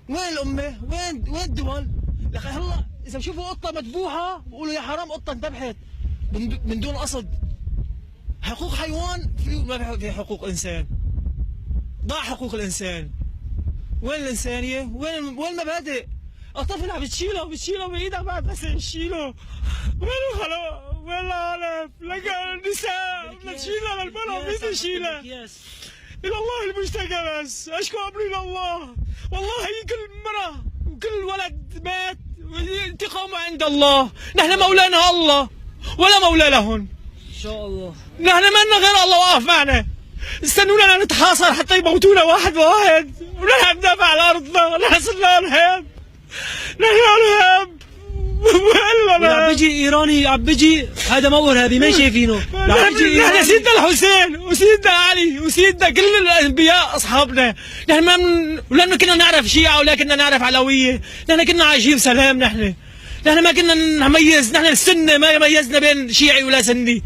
وين الامه؟ وين الدول؟ لك هلا اذا بشوفوا قطه مذبوحه بقولوا يا حرام قطه انذبحت من دون قصد. حقوق حيوان ما في حقوق انسان. ضاع حقوق الانسان. وين الانسانيه؟ وين المبادئ؟ الطفل عم بتشيله بايدك بعد بس تشيله. وين الخلق؟ وين العالم؟ لك النساء بدنا تشيلها للبلد مين تشيلها؟ الى الله المشتكى بس، اشكو امري الى الله، والله هي كل مرة وكل ولد مات انتقام عند الله، نحن مولانا الله ولا مولى لهن. ان شاء الله. نحن ما لنا غير الله واقف معنا. استنونا نتحاصر حتى يموتونا واحد بواحد، ونحن ندافع على ارضنا، نحن صرنا ارهاب. نحن ارهاب. عم بيجي ايراني عم بيجي هذا مو ارهابي ما شايفينه. نحن سيدنا الحسين وسيدنا علي وسيدنا كل الانبياء اصحابنا، نحن ما ولا كنا نعرف شيعه ولا كنا نعرف علويه، نحن كنا عايشين بسلام. نحن ما كنا نميز، نحن السنه ما ميزنا بين شيعي ولا سني.